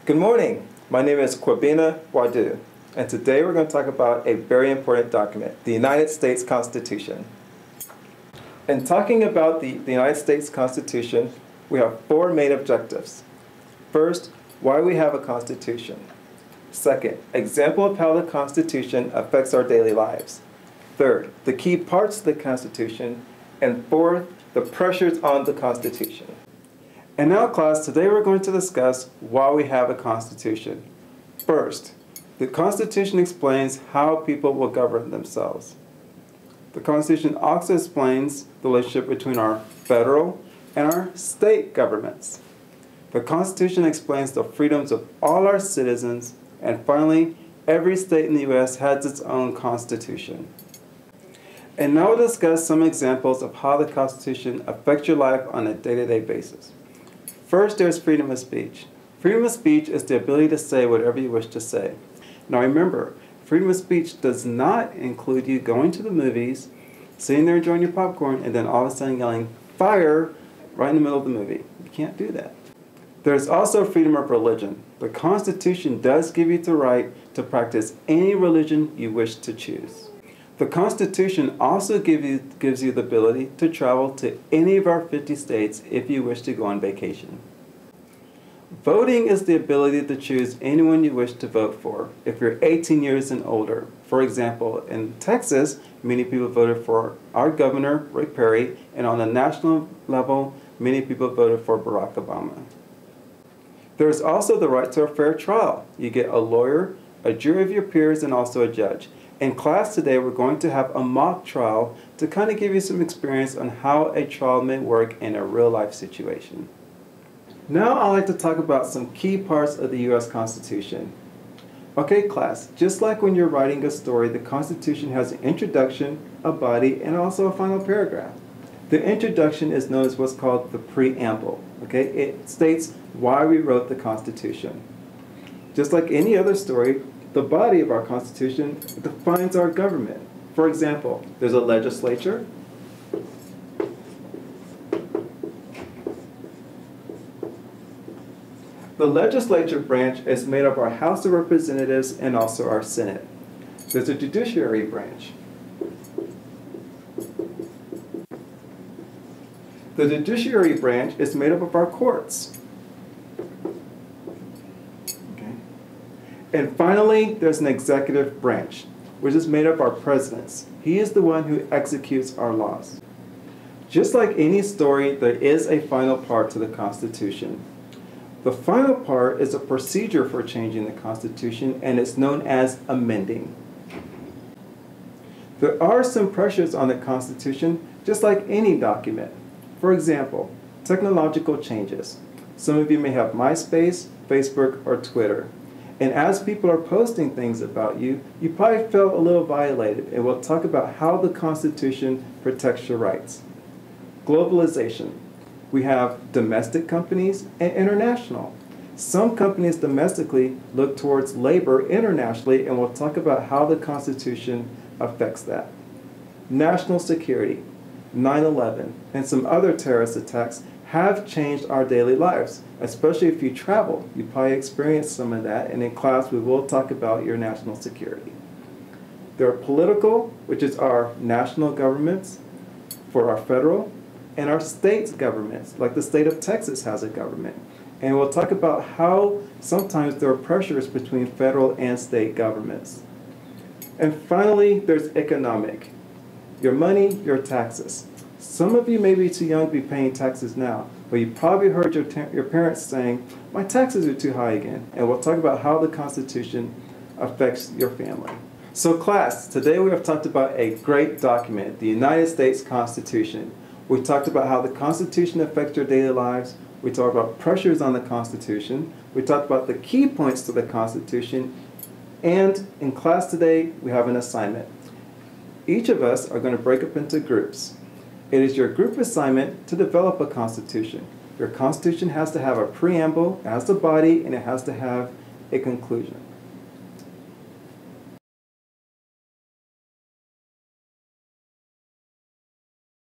Good morning. My name is Kwabena Boadu, and today we're going to talk about a very important document, the United States Constitution. In talking about the United States Constitution, we have four main objectives. First, why we have a Constitution. Second, example of how the Constitution affects our daily lives. Third, the key parts of the Constitution. And fourth, the pressures on the Constitution. And now, class, today we're going to discuss why we have a Constitution. First, the Constitution explains how people will govern themselves. The Constitution also explains the relationship between our federal and our state governments. The Constitution explains the freedoms of all our citizens. And finally, every state in the U.S. has its own Constitution. And now we'll discuss some examples of how the Constitution affects your life on a day-to-day basis. First, there's freedom of speech. Freedom of speech is the ability to say whatever you wish to say. Now remember, freedom of speech does not include you going to the movies, sitting there enjoying your popcorn, and then all of a sudden yelling, "Fire!" right in the middle of the movie. You can't do that. There's also freedom of religion. The Constitution does give you the right to practice any religion you wish to choose. The Constitution also gives you the ability to travel to any of our 50 states if you wish to go on vacation. Voting is the ability to choose anyone you wish to vote for if you're 18 years and older. For example, in Texas, many people voted for our governor, Rick Perry, and on a national level, many people voted for Barack Obama. There's also the right to a fair trial. You get a lawyer, a jury of your peers, and also a judge. In class today, we're going to have a mock trial to kind of give you some experience on how a trial may work in a real-life situation. Now I'd like to talk about some key parts of the U.S. Constitution. Okay, class, just like when you're writing a story, the Constitution has an introduction, a body, and also a final paragraph. The introduction is known as what's called the preamble. Okay, it states why we wrote the Constitution. Just like any other story, the body of our Constitution defines our government. For example, there's a legislature. The legislature branch is made up of our House of Representatives and also our Senate. There's a judiciary branch. The judiciary branch is made up of our courts. And finally, there's an executive branch, which is made up of our presidents. He is the one who executes our laws. Just like any story, there is a final part to the Constitution. The final part is a procedure for changing the Constitution, and it's known as amending. There are some pressures on the Constitution, just like any document. For example, technological changes. Some of you may have MySpace, Facebook, or Twitter. And as people are posting things about you, you probably felt a little violated. And we'll talk about how the Constitution protects your rights. Globalization. We have domestic companies and international. Some companies domestically look towards labor internationally, and we'll talk about how the Constitution affects that. National security. 9/11 and some other terrorist attacks have changed our daily lives, especially if you travel. You probably experienced some of that, and in class we will talk about your national security. There are political, which is our national governments for our federal, and our state governments, like the state of Texas has a government. And we'll talk about how sometimes there are pressures between federal and state governments. And finally, there's economic. Your money, your taxes. Some of you may be too young to be paying taxes now, but you probably heard your parents saying, "My taxes are too high again." And we'll talk about how the Constitution affects your family. So class, today we have talked about a great document, the United States Constitution. We talked about how the Constitution affects your daily lives. We talked about pressures on the Constitution. We talked about the key points to the Constitution. And in class today, we have an assignment. Each of us are going to break up into groups. It is your group assignment to develop a Constitution. Your Constitution has to have a preamble, it has a body, and it has to have a conclusion.